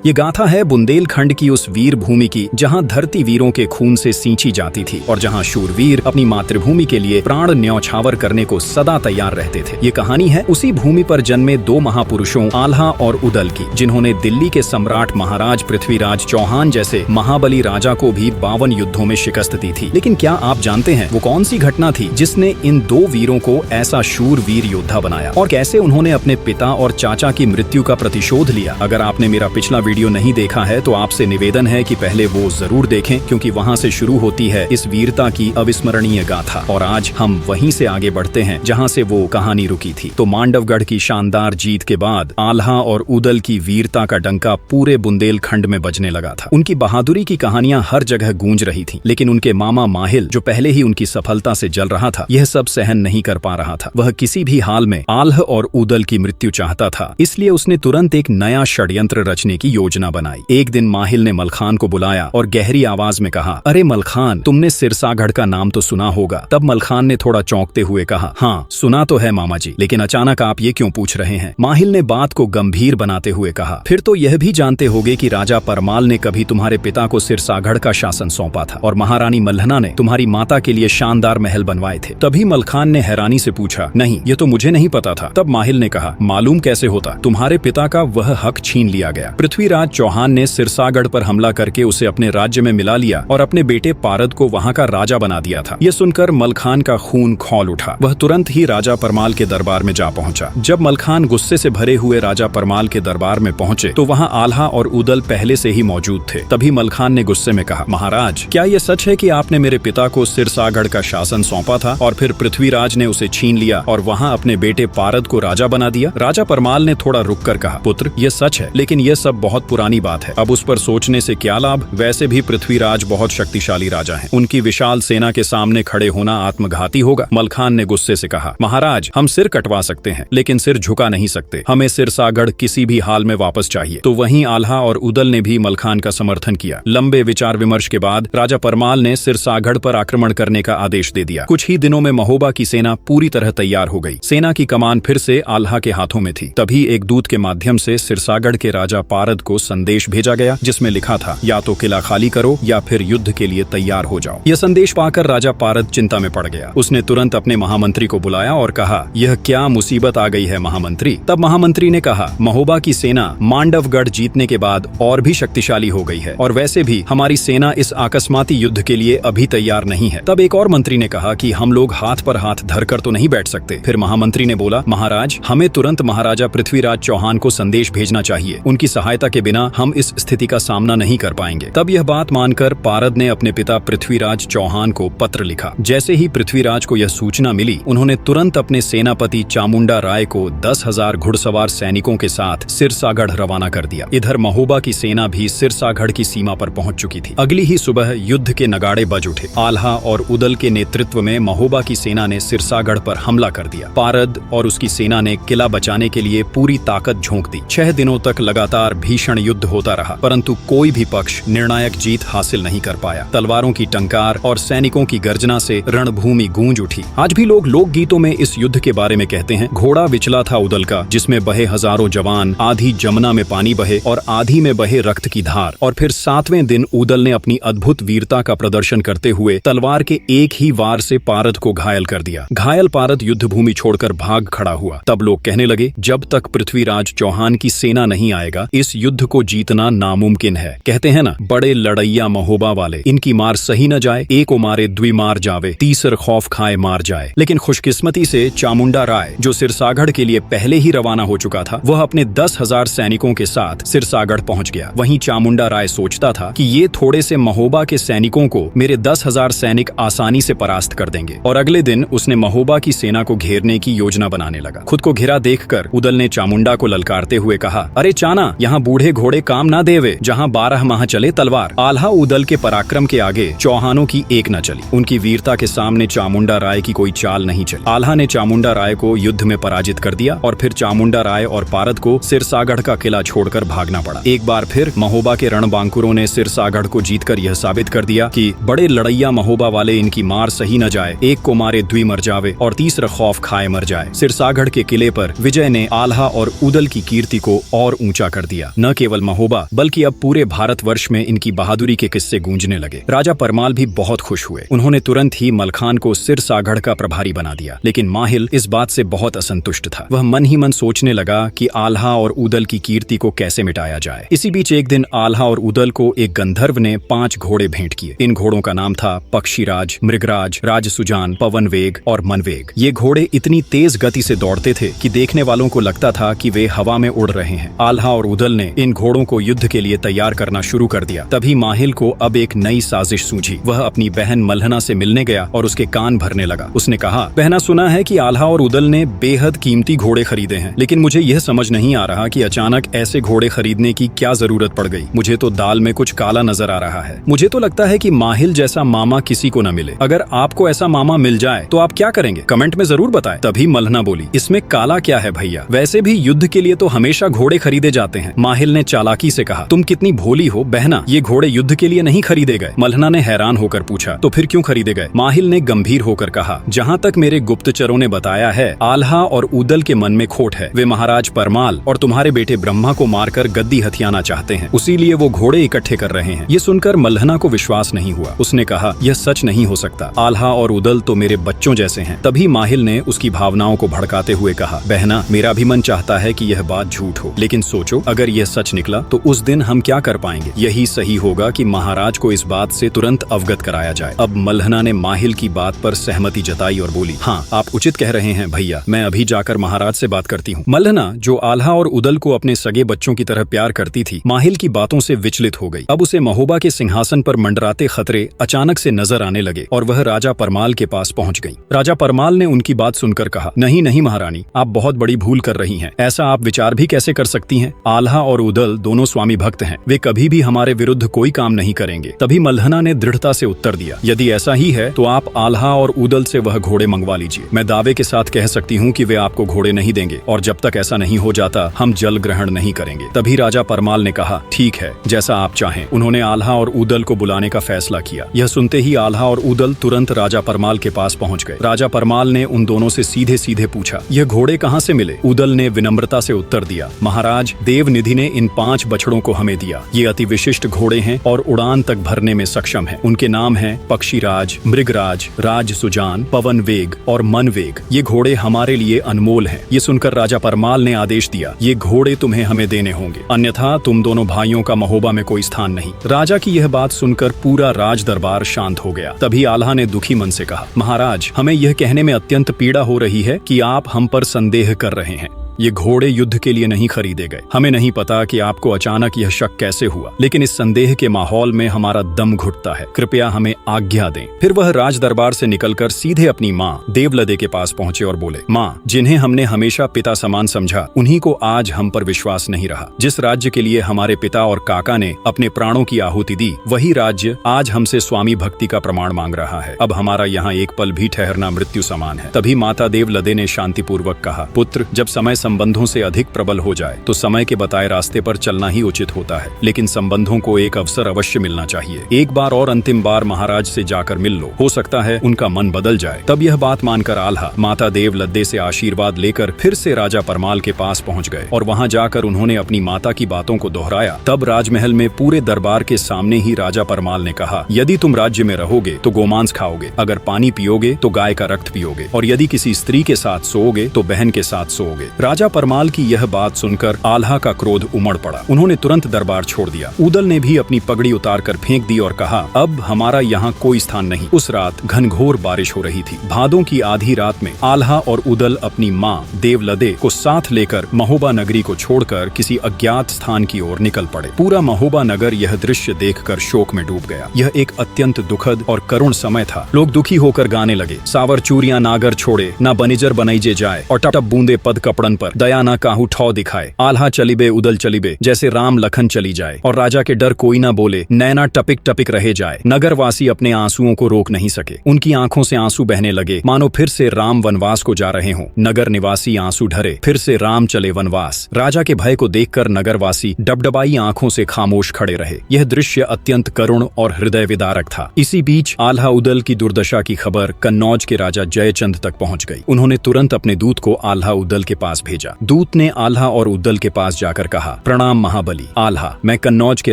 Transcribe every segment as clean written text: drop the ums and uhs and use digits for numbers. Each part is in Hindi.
ये गाथा है बुंदेलखंड की उस वीर भूमि की जहां धरती वीरों के खून से सींची जाती थी और जहां शूरवीर अपनी मातृभूमि के लिए प्राण न्यौछावर करने को सदा तैयार रहते थे। ये कहानी है उसी भूमि पर जन्मे दो महापुरुषों आल्हा और उदल की, जिन्होंने दिल्ली के सम्राट महाराज पृथ्वीराज चौहान जैसे महाबली राजा को भी 52 युद्धों में शिकस्त दी थी। लेकिन क्या आप जानते हैं वो कौन सी घटना थी जिसने इन दो वीरों को ऐसा शूरवीर योद्धा बनाया, और कैसे उन्होंने अपने पिता और चाचा की मृत्यु का प्रतिशोध लिया? अगर आपने मेरा पिछला वीडियो नहीं देखा है तो आपसे निवेदन है कि पहले वो जरूर देखें, क्योंकि वहाँ से शुरू होती है इस वीरता की अविस्मरणीय गाथा। और आज हम वहीं से आगे बढ़ते हैं जहाँ से वो कहानी रुकी थी। तो मांडवगढ़ की शानदार जीत के बाद आल्हा और उदल की वीरता का डंका पूरे बुंदेलखंड में बजने लगा था। उनकी बहादुरी की कहानियां हर जगह गूंज रही थी, लेकिन उनके मामा माहिल, जो पहले ही उनकी सफलता से जल रहा था, यह सब सहन नहीं कर पा रहा था। वह किसी भी हाल में आल्हा और उदल की मृत्यु चाहता था, इसलिए उसने तुरंत एक नया षड्यंत्र रचने की योजना बनाई। एक दिन माहिल ने मलखान को बुलाया और गहरी आवाज में कहा, अरे मलखान, तुमने सिरसागढ़ का नाम तो सुना होगा। तब मलखान ने थोड़ा चौंकते हुए कहा, हाँ सुना तो है मामा जी, लेकिन अचानक आप ये क्यों पूछ रहे हैं? माहिल ने बात को गंभीर बनाते हुए कहा, फिर तो यह भी जानते होगे कि राजा परमाल ने कभी तुम्हारे पिता को सिरसागढ़ का शासन सौंपा था और महारानी मल्हना ने तुम्हारी माता के लिए शानदार महल बनवाए थे। तभी मलखान ने हैरानी से पूछा, नहीं ये तो मुझे नहीं पता था। तब माहिल ने कहा, मालूम कैसे होता, तुम्हारे पिता का वह हक छीन लिया गया। पृथ्वीराज चौहान ने सिरसागढ़ पर हमला करके उसे अपने राज्य में मिला लिया और अपने बेटे पारद को वहाँ का राजा बना दिया था। यह सुनकर मलखान का खून खौल उठा। वह तुरंत ही राजा परमाल के दरबार में जा पहुंचा। जब मलखान गुस्से से भरे हुए राजा परमाल के दरबार में पहुंचे तो वहाँ आल्हा और उदल पहले से ही मौजूद थे। तभी मलखान ने गुस्से में कहा, महाराज, क्या ये सच है कि आपने मेरे पिता को सिरसागढ़ का शासन सौंपा था और फिर पृथ्वीराज ने उसे छीन लिया और वहाँ अपने बेटे पारद को राजा बना दिया? राजा परमाल ने थोड़ा रुक कर कहा, पुत्र, ये सच है, लेकिन यह सब बहुत पुरानी बात है। अब उस पर सोचने से क्या लाभ? वैसे भी पृथ्वीराज बहुत शक्तिशाली राजा हैं। उनकी विशाल सेना के सामने खड़े होना आत्मघाती होगा। मलखान ने गुस्से से कहा, महाराज, हम सिर कटवा सकते हैं लेकिन सिर झुका नहीं सकते। हमें सिरसागढ़ किसी भी हाल में वापस चाहिए। तो वहीं आल्हा और उदल ने भी मलखान का समर्थन किया। लंबे विचार विमर्श के बाद राजा परमाल ने सिरसागढ़ पर आक्रमण करने का आदेश दे दिया। कुछ ही दिनों में महोबा की सेना पूरी तरह तैयार हो गई। सेना की कमान फिर से आल्हा के हाथों में थी। तभी एक दूत के माध्यम से सिरसागढ़ के राजा पारद को संदेश भेजा गया, जिसमें लिखा था, या तो किला खाली करो या फिर युद्ध के लिए तैयार हो जाओ। यह संदेश पाकर राजा पारद चिंता में पड़ गया। उसने तुरंत अपने महामंत्री को बुलाया और कहा, यह क्या मुसीबत आ गई है महामंत्री? तब महामंत्री ने कहा, महोबा की सेना मांडवगढ़ जीतने के बाद और भी शक्तिशाली हो गई है और वैसे भी हमारी सेना इस आकस्माती युद्ध के लिए अभी तैयार नहीं है। तब एक और मंत्री ने कहा कि हम लोग हाथ पर हाथ धरकर तो नहीं बैठ सकते। फिर महामंत्री ने बोला, महाराज, हमें तुरंत महाराजा पृथ्वीराज चौहान को संदेश भेजना चाहिए। उनकी सहायता के बिना हम इस स्थिति का सामना नहीं कर पाएंगे। तब यह बात मानकर पारद ने अपने पिता पृथ्वीराज चौहान को पत्र लिखा। जैसे ही पृथ्वीराज को यह सूचना मिली, उन्होंने तुरंत अपने सेनापति चामुंडा राय को 10,000 घुड़सवार सैनिकों के साथ सिरसागढ़ रवाना कर दिया। इधर महोबा की सेना भी सिरसागढ़ की सीमा पर पहुंच चुकी थी। अगली ही सुबह युद्ध के नगाड़े बज उठे। आल्हा और उदल के नेतृत्व में महोबा की सेना ने सिरसागढ़ पर हमला कर दिया। पारद और उसकी सेना ने किला बचाने के लिए पूरी ताकत झोंक दी। 6 दिनों तक लगातार भीषण युद्ध होता रहा, परंतु कोई भी पक्ष निर्णायक जीत हासिल नहीं कर पाया। तलवारों की टंकार और सैनिकों की गर्जना से रणभूमि गूंज उठी। आज भी लोग लोक गीतों में इस युद्ध के बारे में कहते हैं, घोड़ा विचला था उदल का, जिसमें बहे हजारों जवान, आधी जमुना में पानी बहे और आधी में बहे रक्त की धार। और फिर 7वें दिन उदल ने अपनी अद्भुत वीरता का प्रदर्शन करते हुए तलवार के एक ही वार से पारद को घायल कर दिया। घायल पारद युद्ध भूमि छोड़कर भाग खड़ा हुआ। तब लोग कहने लगे, जब तक पृथ्वीराज चौहान की सेना नहीं आएगा, इस युद्ध को जीतना नामुमकिन है। कहते हैं ना, बड़े लड़ैया महोबा वाले, इनकी मार सही न जाए, एक मारे द्वि मार जावे, तीसर खौफ खाए मार जाए। लेकिन खुशकिस्मती से चामुंडा राय, जो सिरसागढ़ के लिए पहले ही रवाना हो चुका था, वह अपने 10,000 सैनिकों के साथ सिरसागढ़ पहुंच गया। वहीं चामुंडा राय सोचता था कि ये थोड़े से महोबा के सैनिकों को मेरे 10,000 सैनिक आसानी से परास्त कर देंगे। और अगले दिन उसने महोबा की सेना को घेरने की योजना बनाने लगा। खुद को घिरा देखकर उदल ने चामुंडा को ललकारते हुए कहा, अरे चाना, यहाँ बूढ़े घोड़े काम ना देवे, जहाँ 12 माह चले तलवार। आल्हा उदल के पराक्रम के आगे चौहानों की एक न चली। उनकी वीरता के सामने चामुंडा राय की कोई चाल नहीं चली। आल्हा ने चामुंडा राय को युद्ध में पराजित कर दिया और फिर चामुंडा राय और पारद को सिरसागढ़ का किला छोड़कर भागना पड़ा। एक बार फिर महोबा के रणबांकुरों ने सिरसागढ़ को जीतकर यह साबित कर दिया कि बड़े लड़ैया महोबा वाले, इनकी मार सही न जाए, एक को मारे द्वि मर जावे और तीसरा खौफ खाए मर जाए। सिरसागढ़ के किले पर विजय ने आल्हा और उदल की कीर्ति को और ऊंचा कर दिया। न न केवल महोबा बल्कि अब पूरे भारतवर्ष में इनकी बहादुरी के किस्से गूंजने लगे। राजा परमाल भी बहुत खुश हुए। उन्होंने तुरंत ही मलखान को सिरसागढ़ का प्रभारी बना दिया। लेकिन माहिल इस बात से बहुत असंतुष्ट था। वह मन ही मन सोचने लगा कि आल्हा और उदल की कीर्ति को कैसे मिटाया जाए। इसी बीच एक दिन आल्हा और उदल को एक गंधर्व ने 5 घोड़े भेंट किए। इन घोड़ों का नाम था पक्षीराज, मृगराज, राजसुजान, पवनवेग और मनवेग। ये घोड़े इतनी तेज गति से दौड़ते थे कि देखने वालों को लगता था कि वे हवा में उड़ रहे हैं। आल्हा और उदल ने इन घोड़ों को युद्ध के लिए तैयार करना शुरू कर दिया। तभी माहिल को अब एक नई साजिश सूझी। वह अपनी बहन मल्हना से मिलने गया और उसके कान भरने लगा। उसने कहा, बहना, सुना है कि आल्हा और उदल ने बेहद कीमती घोड़े खरीदे हैं, लेकिन मुझे यह समझ नहीं आ रहा कि अचानक ऐसे घोड़े खरीदने की क्या जरूरत पड़ गई। मुझे तो दाल में कुछ काला नजर आ रहा है। मुझे तो लगता है कि माहिल जैसा मामा किसी को न मिले। अगर आपको ऐसा मामा मिल जाए तो आप क्या करेंगे? कमेंट में जरूर बताएं। तभी मल्हना बोली, इसमें काला क्या है भैया? वैसे भी युद्ध के लिए तो हमेशा घोड़े खरीदे जाते हैं। माहिल ने चालाकी से कहा, तुम कितनी भोली हो बहना, ये घोड़े युद्ध के लिए नहीं खरीदे गए। मल्हना ने हैरान होकर पूछा, तो फिर क्यों खरीदे गए? माहिल ने गंभीर होकर कहा, जहाँ तक मेरे गुप्तचरों ने बताया है, आल्हा और उदल के मन में खोट है। वे महाराज परमाल और तुम्हारे बेटे ब्रह्मा को मारकर गद्दी हथियाना चाहते हैं, उसीलिए वो घोड़े इकट्ठे कर रहे हैं। ये सुनकर मल्हना को विश्वास नहीं हुआ। उसने कहा, यह सच नहीं हो सकता। आल्हा और उदल तो मेरे बच्चों जैसे हैं। तभी माहिल ने उसकी भावनाओं को भड़काते हुए कहा, बहना, मेरा भी मन चाहता है कि यह बात झूठ हो, लेकिन सोचो, अगर यह सच निकला तो उस दिन हम क्या कर पाएंगे? यही सही होगा कि महाराज को इस बात से तुरंत अवगत कराया जाए। अब मल्हना ने माहिल की बात पर सहमति जताई और बोली, हाँ, आप उचित कह रहे हैं भैया, मैं अभी जाकर महाराज से बात करती हूँ। मल्हना, जो आल्हा और उदल को अपने सगे बच्चों की तरह प्यार करती थी, माहिल की बातों से विचलित हो गई। अब उसे महोबा के सिंहासन पर मंडराते खतरे अचानक से नजर आने लगे और वह राजा परमाल के पास पहुंच गई। राजा परमाल ने उनकी बात सुनकर कहा, नहीं नहीं महारानी, आप बहुत बड़ी भूल कर रही हैं। ऐसा आप विचार भी कैसे कर सकती हैं? आल्हा और उदल दोनों स्वामी भक्त हैं। वे कभी भी हमारे विरुद्ध कोई काम नहीं करेंगे। तभी मल्हना ने दृढ़ता से उत्तर दिया, यदि ऐसा ही है तो आप आल्हा और उदल से वह घोड़े मंगवा लीजिए। मैं दावे के साथ कह सकती हूँ कि वे आपको घोड़े नहीं देंगे और जब तक ऐसा नहीं हो जाता हम जल ग्रहण नहीं करेंगे। तभी राजा परमाल ने कहा, ठीक है, जैसा आप चाहें। उन्होंने आल्हा और उदल को बुलाने का फैसला किया। यह सुनते ही आल्हा और उदल तुरंत राजा परमाल के पास पहुंच गए। राजा परमाल ने उन दोनों से सीधे सीधे पूछा, यह घोड़े कहाँ से मिले? उदल ने विनम्रता से उत्तर दिया, महाराज, देवनिधि ने इन 5 बछड़ों को हमें दिया। ये अति विशिष्ट घोड़े हैं और उड़ान तक भरने में सक्षम हैं। उनके नाम हैं पक्षीराज, मृगराज, राजसुजान, पवनवेग और मनवेग। ये घोड़े हमारे लिए अनमोल हैं। ये सुनकर राजा परमाल ने आदेश दिया, ये घोड़े तुम्हें हमें देने होंगे, अन्यथा तुम दोनों भाइयों का महोबा में कोई स्थान नहीं। राजा की यह बात सुनकर पूरा राज दरबार शांत हो गया। तभी आल्हा ने दुखी मन से कहा, महाराज, हमें यह कहने में अत्यंत पीड़ा हो रही है कि आप हम पर संदेह कर रहे हैं। ये घोड़े युद्ध के लिए नहीं खरीदे गए। हमें नहीं पता कि आपको अचानक यह शक कैसे हुआ, लेकिन इस संदेह के माहौल में हमारा दम घुटता है। कृपया हमें आज्ञा दें। फिर वह राज दरबार से निकलकर सीधे अपनी माँ देवलदे के पास पहुंचे और बोले, माँ, जिन्हें हमने हमेशा पिता समान समझा, उन्हीं को आज हम पर विश्वास नहीं रहा। जिस राज्य के लिए हमारे पिता और काका ने अपने प्राणों की आहुति दी, वही राज्य आज हमसे स्वामी भक्ति का प्रमाण मांग रहा है। अब हमारा यहाँ एक पल भी ठहरना मृत्यु समान है। तभी माता देवलदे ने शांतिपूर्वक कहा, पुत्र, जब समय संबंधों से अधिक प्रबल हो जाए तो समय के बताए रास्ते पर चलना ही उचित होता है, लेकिन संबंधों को एक अवसर अवश्य मिलना चाहिए। एक बार और अंतिम बार महाराज से जाकर मिल लो, हो सकता है उनका मन बदल जाए। तब यह बात मानकर आल्हा माता देवलदे से आशीर्वाद लेकर फिर से राजा परमाल के पास पहुंच गए और वहां जाकर उन्होंने अपनी माता की बातों को दोहराया। तब राजमहल में पूरे दरबार के सामने ही राजा परमाल ने कहा, यदि तुम राज्य में रहोगे तो गोमांस खाओगे, अगर पानी पियोगे तो गाय का रक्त पियोगे, और यदि किसी स्त्री के साथ सोओगे तो बहन के साथ सोओगे। राजा परमाल की यह बात सुनकर आल्हा का क्रोध उमड़ पड़ा। उन्होंने तुरंत दरबार छोड़ दिया। उदल ने भी अपनी पगड़ी उतारकर फेंक दी और कहा, अब हमारा यहाँ कोई स्थान नहीं। उस रात घनघोर बारिश हो रही थी। भादों की आधी रात में आल्हा और उदल अपनी माँ देवलदे को साथ लेकर महोबा नगरी को छोड़कर किसी अज्ञात स्थान की ओर निकल पड़े। पूरा महोबा नगर यह दृश्य देखकर शोक में डूब गया। यह एक अत्यंत दुखद और करुण समय था। लोग दुखी होकर गाने लगे, सावर चूरियां नागर छोड़े, ना बनिजर बनईजे जाए, और टप बूंदे पद कपड़न पर, दया ना काहू ठौ दिखाए, आल्हा चलिबे उदल चलिबे, जैसे राम लखन चली जाए, और राजा के डर कोई ना बोले, नैना टपिक टपिक रहे जाए। नगरवासी अपने आंसुओं को रोक नहीं सके। उनकी आंखों से आंसू बहने लगे, मानो फिर से राम वनवास को जा रहे हों। नगर निवासी आंसू ढरे, फिर से राम चले वनवास। राजा के भय को देखकर नगरवासी डबडबाई आंखों से खामोश खड़े रहे। यह दृश्य अत्यंत करुण और हृदय विदारक था। इसी बीच आल्हा उदल की दुर्दशा की खबर कन्नौज के राजा जयचंद तक पहुंच गई। उन्होंने तुरंत अपने दूत को आल्हा उदल के पास भेजा। दूत ने आल्हा और उद्दल के पास जाकर कहा, प्रणाम महाबली। आल्हा, मैं कन्नौज के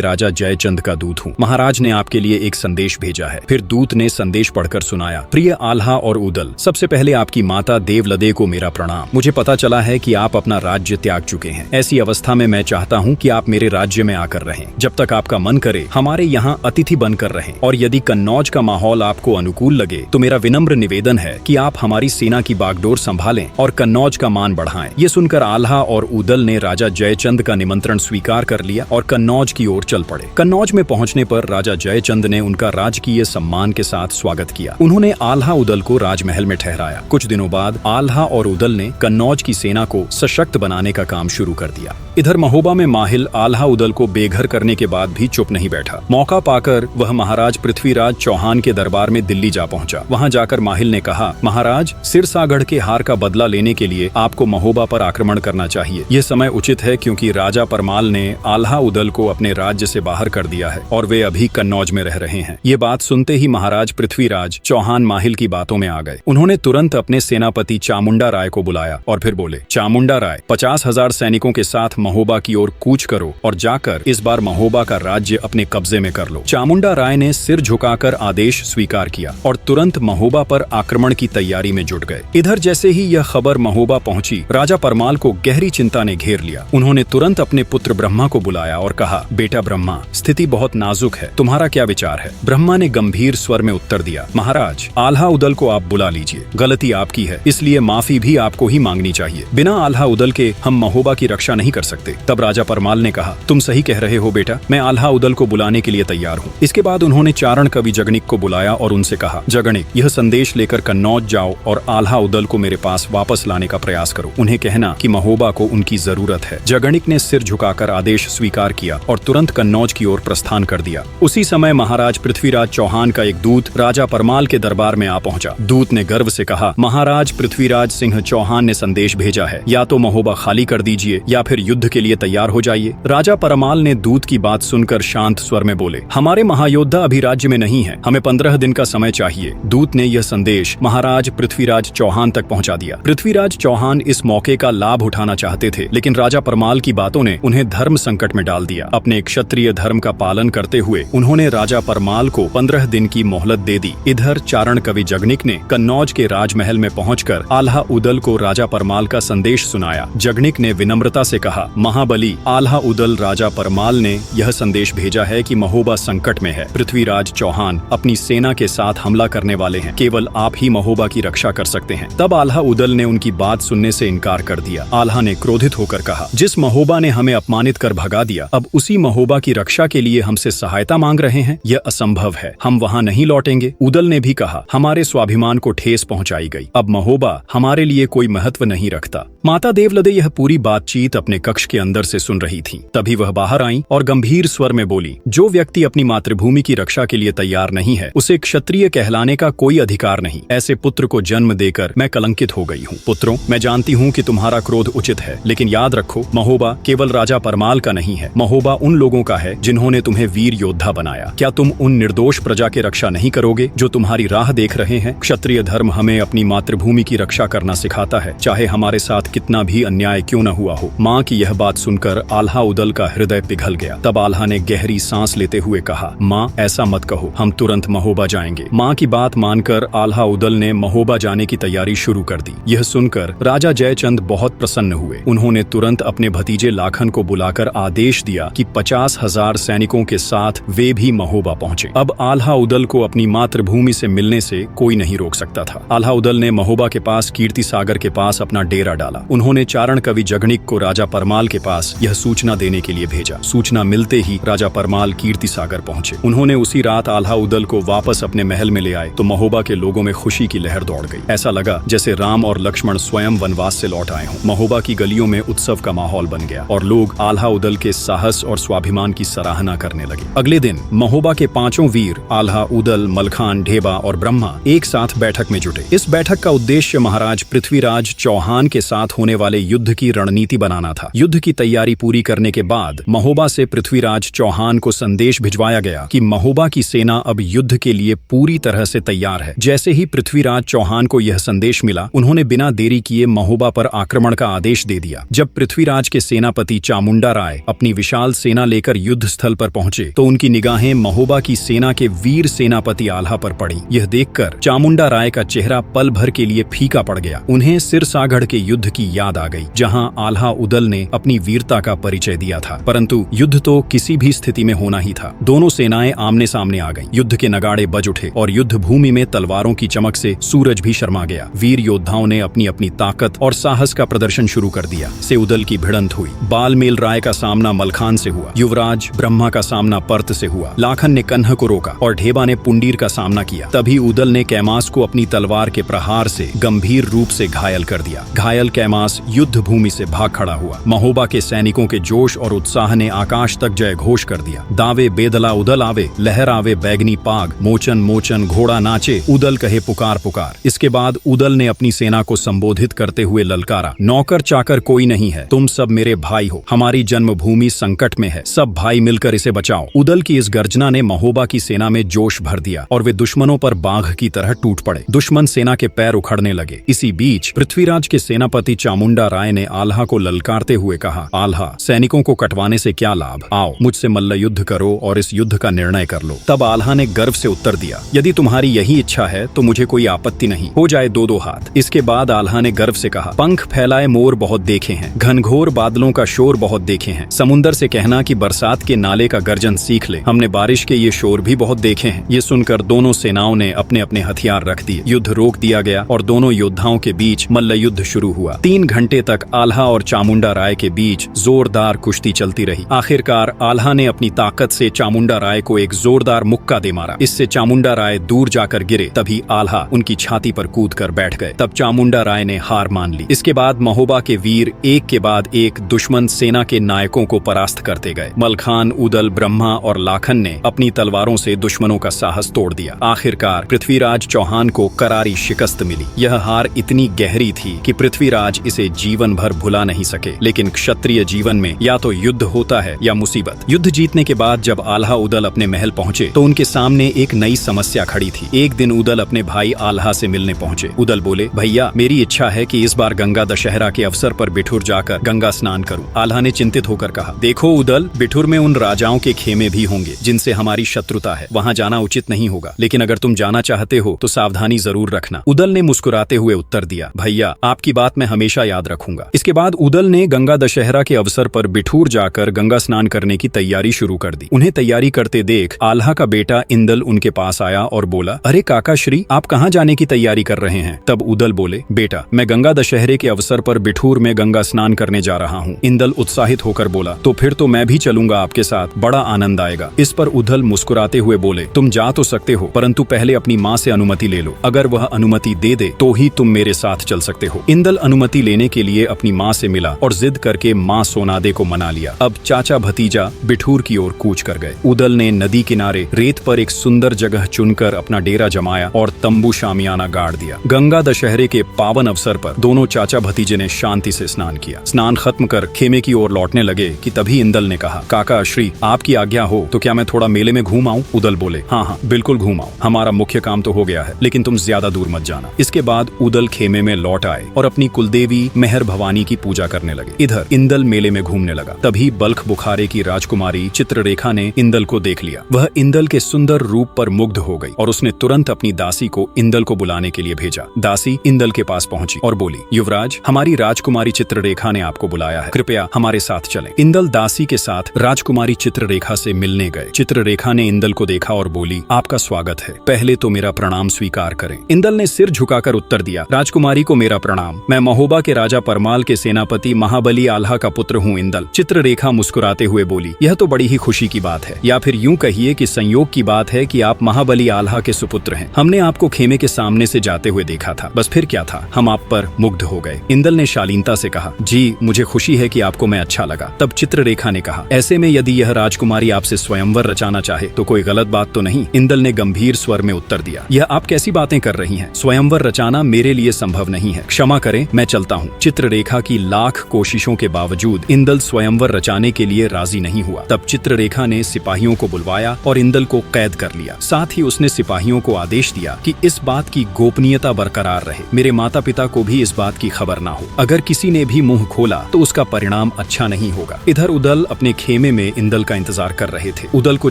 राजा जयचंद का दूत हूँ। महाराज ने आपके लिए एक संदेश भेजा है। फिर दूत ने संदेश पढ़कर सुनाया, प्रिय आल्हा और उद्दल, सबसे पहले आपकी माता देवलदे को मेरा प्रणाम। मुझे पता चला है कि आप अपना राज्य त्याग चुके हैं। ऐसी अवस्था में मैं चाहता हूँ कि आप मेरे राज्य में आकर रहें। जब तक आपका मन करे हमारे यहाँ अतिथि बनकर रहें, और यदि कन्नौज का माहौल आपको अनुकूल लगे तो मेरा विनम्र निवेदन है कि आप हमारी सेना की बागडोर संभालें और कन्नौज का मान बढ़ाएं। ये सुनकर आल्हा और उद्दल ने राजा जयचंद का निमंत्रण स्वीकार कर लिया और कन्नौज की ओर चल पड़े। कन्नौज में पहुंचने पर राजा जयचंद ने उनका राजकीय सम्मान के साथ स्वागत किया। उन्होंने आल्हा उद्दल को राजमहल में ठहराया। कुछ दिनों बाद आल्हा और उद्दल ने कन्नौज की सेना को सशक्त बनाने का काम शुरू कर दिया। इधर महोबा में माहिल आल्हा उद्दल को बेघर करने के बाद भी चुप नहीं बैठा। मौका पाकर वह महाराज पृथ्वीराज चौहान के दरबार में दिल्ली जा पहुंचा। वहां जाकर माहिल ने कहा, महाराज, सिरसागढ़ के हार का बदला लेने के लिए आपको महोबा पर आक्रमण करना चाहिए। यह समय उचित है क्योंकि राजा परमाल ने आल्हा उद्दल को अपने राज्य से बाहर कर दिया है और वे अभी कन्नौज में रह रहे हैं। ये बात सुनते ही महाराज पृथ्वीराज चौहान माहिल की बातों में आ गए। उन्होंने तुरंत अपने सेनापति चामुंडा राय को बुलाया और फिर बोले, चामुंडा राय, 50,000 सैनिकों के साथ महोबा की ओर कूच करो और जाकर इस बार महोबा का राज्य अपने कब्जे में कर लो। चामुंडा राय ने सिर झुकाकर आदेश स्वीकार किया और तुरंत महोबा पर आक्रमण की तैयारी में जुट गए। इधर जैसे ही यह खबर महोबा पहुंची, राजा परमाल को गहरी चिंता ने घेर लिया। उन्होंने तुरंत अपने पुत्र ब्रह्मा को बुलाया और कहा, बेटा ब्रह्मा, स्थिति बहुत नाजुक है, तुम्हारा क्या विचार है? ब्रह्मा ने गंभीर स्वर में उत्तर दिया, महाराज, आल्हा उद्दल को आप बुला लीजिए। गलती आपकी है, इसलिए माफी भी आपको ही मांगनी चाहिए। बिना आल्हा उद्दल के हम महोबा की रक्षा नहीं कर सकते। तब राजा परमाल ने कहा, तुम सही कह रहे हो बेटा, मैं आल्हा उद्दल को बुलाने के लिए तैयार हूँ। इसके बाद उन्होंने चारण कवि जगनिक को बुलाया और उनसे कहा, जगनिक, यह संदेश लेकर कन्नौज जाओ और आल्हा उद्दल को मेरे पास वापस लाने का प्रयास करो। उन्हें कहना कि महोबा को उनकी जरूरत है। जगनिक ने सिर झुकाकर आदेश स्वीकार किया और तुरंत कन्नौज की ओर प्रस्थान कर दिया। उसी समय महाराज पृथ्वीराज चौहान का एक दूत राजा परमाल के दरबार में आ पहुंचा। दूत ने गर्व से कहा, महाराज पृथ्वीराज सिंह चौहान ने संदेश भेजा है, या तो महोबा खाली कर दीजिए या फिर युद्ध के लिए तैयार हो जाइए। राजा परमाल ने दूत की बात सुनकर शांत स्वर में बोले, हमारे महायोद्धा अभी राज्य में नहीं है, हमें 15 दिन का समय चाहिए। दूत ने यह संदेश महाराज पृथ्वीराज चौहान तक पहुंचा दिया। पृथ्वीराज चौहान इस मौके का लाभ उठाना चाहते थे, लेकिन राजा परमाल की बातों ने उन्हें धर्म संकट में डाल दिया। अपने क्षत्रिय धर्म का पालन करते हुए उन्होंने राजा परमाल को 15 दिन की मोहलत दे दी। इधर चारण कवि जगनिक ने कन्नौज के राजमहल में पहुंचकर आल्हा उद्दल को राजा परमाल का संदेश सुनाया। जगनिक ने विनम्रता से कहा, महाबली, आल्हा उद्दल राजा परमाल ने यह संदेश भेजा है कि महोबा संकट में है। पृथ्वीराज चौहान अपनी सेना के साथ हमला करने वाले हैं, केवल आप ही महोबा की रक्षा कर सकते हैं। तब आल्हा उद्दल ने उनकी बात सुनने से इनकार कर दिया। आल्हा ने क्रोधित होकर कहा, जिस महोबा ने हमें अपमानित कर भगा दिया, अब उसी महोबा की रक्षा के लिए हमसे सहायता मांग रहे हैं? यह असंभव है, हम वहां नहीं लौटेंगे। उद्दल ने भी कहा, हमारे स्वाभिमान को ठेस पहुंचाई गई, अब महोबा हमारे लिए कोई महत्व नहीं रखता। माता देवलदे यह पूरी बातचीत अपने कक्ष के अंदर से सुन रही थी। तभी वह बाहर आई और गंभीर स्वर में बोली, जो व्यक्ति अपनी मातृभूमि की रक्षा के लिए तैयार नहीं है, उसे क्षत्रिय कहलाने का कोई अधिकार नहीं। ऐसे पुत्र को जन्म देकर मैं कलंकित हो गई हूँ। पुत्रों, मैं जानती हूँ कि तुम्हारा क्रोध उचित है, लेकिन याद रखो, महोबा केवल राजा परमाल का नहीं है। महोबा उन लोगों का है जिन्होंने तुम्हें वीर योद्धा बनाया। क्या तुम उन निर्दोष प्रजा की रक्षा नहीं करोगे जो तुम्हारी राह देख रहे हैं? क्षत्रिय धर्म हमें अपनी मातृभूमि की रक्षा करना सिखाता है, चाहे हमारे साथ कितना भी अन्याय क्यों न हुआ हो। माँ की यह बात सुनकर आल्हा उद्दल का हृदय पिघल गया। तब आल्हा ने गहरी सांस लेते हुए कहा, माँ, ऐसा मत कहो, हम तुरंत महोबा जाएंगे। माँ की बात मानकर आल्हा उद्दल ने महोबा जाने की तैयारी शुरू कर दी। यह सुनकर राजा जयचंद बहुत प्रसन्न हुए। उन्होंने तुरंत अपने भतीजे लाखन को बुलाकर आदेश दिया कि 50,000 सैनिकों के साथ वे भी महोबा पहुंचे। अब आल्हा उद्दल को अपनी मातृभूमि से मिलने से कोई नहीं रोक सकता था। आल्हा उद्दल ने महोबा के पास कीर्ति सागर के पास अपना डेरा डाला। उन्होंने चारण कवि जगनिक को राजा परमाल के पास यह सूचना देने के लिए भेजा। सूचना मिलते ही राजा परमाल कीर्ति सागर पहुंचे। उन्होंने उसी रात आल्हा उद्दल को वापस अपने महल में ले आए तो महोबा के लोगों में खुशी की लहर दौड़ गई। ऐसा लगा जैसे राम और लक्ष्मण स्वयं वनवास से लौट आए हों। महोबा की गलियों में उत्सव का माहौल बन गया और लोग आल्हा उद्दल के साहस और स्वाभिमान की सराहना करने लगे। अगले दिन महोबा के 5 वीर आल्हा उद्दल, मलखान, ढेबा और ब्रह्मा एक साथ बैठक में जुटे। इस बैठक का उद्देश्य महाराज पृथ्वीराज चौहान के साथ होने वाले युद्ध की रणनीति बनाना था। युद्ध की तैयारी पूरी करने के बाद महोबा से पृथ्वीराज चौहान को संदेश भिजवाया गया कि महोबा की सेना अब युद्ध के लिए पूरी तरह से तैयार है। जैसे ही पृथ्वीराज चौहान को यह संदेश मिला, उन्होंने बिना देरी किए महोबा पर आक्रमण का आदेश दे दिया। जब पृथ्वीराज के सेनापति चामुंडा राय अपनी विशाल सेना लेकर युद्ध स्थल पर पहुंचे तो उनकी निगाहें महोबा की सेना के वीर सेनापति आल्हा पर पड़ी। यह देखकर चामुंडा राय का चेहरा पल भर के लिए फीका पड़ गया। उन्हें सिरसागढ़ के युद्ध की याद आ गई, जहां आल्हा उदल ने अपनी वीरता का परिचय दिया था। परंतु युद्ध तो किसी भी स्थिति में होना ही था। दोनों सेनाएं आमने सामने आ गईं। युद्ध के नगाड़े बज उठे और युद्ध भूमि में तलवारों की चमक से सूरज भी शर्मा गया। वीर योद्धाओं ने अपनी अपनी ताकत और साहस का प्रदर्शन शुरू कर दिया। से उदल की भिड़ंत हुई। बालमेल राय का सामना मलखान से हुआ। युवराज ब्रह्मा का सामना पर्त से हुआ। लाखन ने कन्ह को रोका और ढेबा ने पुंडीर का सामना किया। तभी उदल ने कैमास को अपनी तलवार के प्रहार से गंभीर रूप से घायल कर दिया। घायल कैमास युद्ध भूमि से भाग खड़ा हुआ। महोबा के सैनिकों के जोश और उत्साह ने आकाश तक जय घोष कर दिया। दावे बेदला उदल आवे, लहर आवे बैगनी पाग, मोचन मोचन घोड़ा नाचे, उदल कहे पुकार पुकार। इसके बाद उदल ने अपनी सेना को संबोधित करते हुए ललकारा, नौकर चाकर कोई नहीं है, तुम सब मेरे भाई हो। हमारी जन्मभूमि संकट में है, सब भाई मिलकर इसे बचाओ। उदल की इस गर्जना ने महोबा की सेना में जोश भर दिया और वे दुश्मनों पर बाघ की तरह टूट पड़े। दुश्मन सेना के पैर उखड़ने लगे। इसी बीच पृथ्वीराज के सेनापति चामुंडा राय ने आल्हा को ललकारते हुए कहा, आल्हा, सैनिकों को कटवाने से क्या लाभ, आओ मुझसे मल्ल युद्ध करो और इस युद्ध का निर्णय कर लो। तब आल्हा ने गर्व से उत्तर दिया, यदि तुम्हारी यही इच्छा है तो मुझे कोई आपत्ति नहीं, हो जाए दो दो हाथ। इसके बाद आल्हा ने गर्व से कहा, पंख फैलाए मोर बहुत देखे हैं, घनघोर बादलों का शोर बहुत देखे हैं, समुंदर से कहना कि बरसात के नाले का गर्जन सीख ले, हमने बारिश के ये शोर भी बहुत देखे हैं। ये सुनकर दोनों सेनाओं ने अपने अपने हथियार रख दिए। युद्ध रोक दिया गया और दोनों योद्धाओं के बीच मल्ल युद्ध शुरू हुआ। 3 घंटे तक आल्हा और चामुंडा राय के बीच जोरदार कुश्ती चलती रही। आखिरकार आल्हा ने अपनी ताकत से चामुंडा राय को एक जोरदार मुक्का दे मारा। इससे चामुंडा राय दूर जाकर गिरे। तभी आल्हा उनकी छाती पर कूद कर बैठ गए। तब चामुंडा राय ने हार मान ली। इसके बाद महोबा के वीर एक के बाद एक दुश्मन सेना के नायकों को परास्त करते गए। मलखान, उदल, ब्रह्मा और लाखन ने अपनी तलवारों से दुश्मनों का साहस तोड़ दिया। आखिरकार पृथ्वीराज चौहान को करारी शिकस्त मिली। यह हार इतनी गहरी थी कि पृथ्वीराज इसे जीवन भर भुला नहीं सके। लेकिन क्षत्रिय जीवन में या तो युद्ध होता है या मुसीबत। युद्ध जीतने के बाद जब आल्हा उदल अपने महल पहुंचे तो उनके सामने एक नई समस्या खड़ी थी। एक दिन उदल अपने भाई आल्हा से मिलने पहुंचे। उदल बोले, भैया, मेरी इच्छा है कि इस बार गंगा दशहरा के अवसर पर बिठूर जाकर गंगा स्नान करूं। आल्हा ने चिंतित होकर कहा, देखो उदल, बिठूर में उन राजाओं के खेमे भी होंगे जिनसे हमारी शत्रुता है, वहां जाना उचित नहीं होगा। लेकिन अगर तुम जाना चाहते हो तो सावधानी जरूर रखना। उदल ने मुस्कुराते हुए उत्तर दिया, भैया, आपकी बात मैं हमेशा याद रखूंगा। इसके बाद उदल ने गंगा दशहरा के अवसर पर बिठूर जाकर गंगा स्नान करने की तैयारी शुरू कर दी। उन्हें तैयारी करते देख आल्हा का बेटा इंदल उनके पास आया और बोला, अरे काका श्री, आप कहाँ जाने की तैयारी कर रहे हैं? तब उदल बोले, बेटा, मैं गंगा दशहरे के अवसर पर बिठूर में गंगा स्नान करने जा रहा हूँ। इंदल उत्साहित होकर बोला, तो फिर तो मैं भी चलूंगा आपके साथ, बड़ा आनंद आएगा। इस पर उदल मुस्कुराते हुए बोले, तुम जा तो सकते हो, परंतु पहले अपनी माँ से अनुमति ले लो। अगर वह अनुमति दे दे तो ही तुम मेरे साथ चल सकते हो। इंदल अनुमति लेने के लिए अपनी माँ से मिला और जिद करके माँ सोनादे को मना लिया। अब चाचा भतीजा बिठूर की ओर कूच कर गए। उदल ने नदी किनारे रेत पर एक सुंदर जगह चुनकर अपना डेरा जमाया और तंबू शामियाना गाड़ दिया। गंगा दशहरे के पावन अवसर पर दोनों चाचा भतीजे ने शांति से स्नान किया। स्नान खत्म कर खेमे की ओर लौटने लगे कि तभी इंदल ने कहा, काका श्री, आपकी आज्ञा हो तो क्या मैं थोड़ा मेले में घूम आऊं? उदल बोले, हाँ हाँ बिल्कुल घूम आओ, हमारा मुख्य काम तो हो गया है, लेकिन तुम ज्यादा दूर मत जाना। इसके बाद उदल खेमे में लौट आए और अपनी कुलदेवी मेहर भवानी की पूजा करने लगे। इधर इंदल मेले में घूमने लगा। तभी बल्ख बुखारे की राजकुमारी चित्ररेखा ने इंदल को देख लिया। वह इंदल के सुंदर रूप पर मुग्ध हो गई और उसने तुरंत अपनी दासी को इंदल को बुलाने के लिए भेजा। दासी इंदल के पास पहुंची और बोली, युवराज, हमारी राजकुमारी चित्ररेखा ने आपको बुलाया है, कृपया हमारे साथ चलें। इंदल दासी के साथ राजकुमारी चित्ररेखा से मिलने गए। चित्ररेखा ने इंदल को देखा और बोली, आपका स्वागत है, पहले तो मेरा प्रणाम स्वीकार करें। इंदल ने सिर झुकाकर उत्तर दिया, राजकुमारी को मेरा प्रणाम, मैं महोबा के राजा परमाल के सेनापति महाबली आल्हा का पुत्र हूँ इंदल। चित्ररेखा मुस्कुराते हुए बोली, यह तो बड़ी ही खुशी की बात है, या फिर यूं कहिए कि संयोग की बात है कि आप महाबली आल्हा के सुपुत्र हैं। हमने आपको खेमे के सामने से जाते हुए देखा था, बस फिर क्या था, हम आप पर मुग्ध हो गए। इंदल ने शालीनता से कहा, जी मुझे खुशी है कि आपको मैं अच्छा लगा। तब चित्ररेखा ने कहा, ऐसे में यदि यह राजकुमारी आपसे स्वयंवर रचाना चाहे तो कोई गलत बात तो नहीं? इंदल ने गंभीर स्वर में उत्तर दिया, यह आप कैसी बातें कर रही हैं? स्वयंवर रचाना मेरे लिए संभव नहीं है, क्षमा करें, मैं चलता हूँ। चित्ररेखा की लाख कोशिशों के बावजूद इंदल स्वयंवर रचाने के लिए राजी नहीं हुआ। तब चित्ररेखा ने सिपाहियों को बुलवाया और इंदल को कैद कर लिया। साथ ही उसने सिपाहियों को आदेश दिया कि इस बात की गोपनीयता बरकरार रहे। मेरे माता पिता को भी इस बात की खबर करना हो। अगर किसी ने भी मुंह खोला तो उसका परिणाम अच्छा नहीं होगा। इधर उदल अपने खेमे में इंदल का इंतजार कर रहे थे। उदल को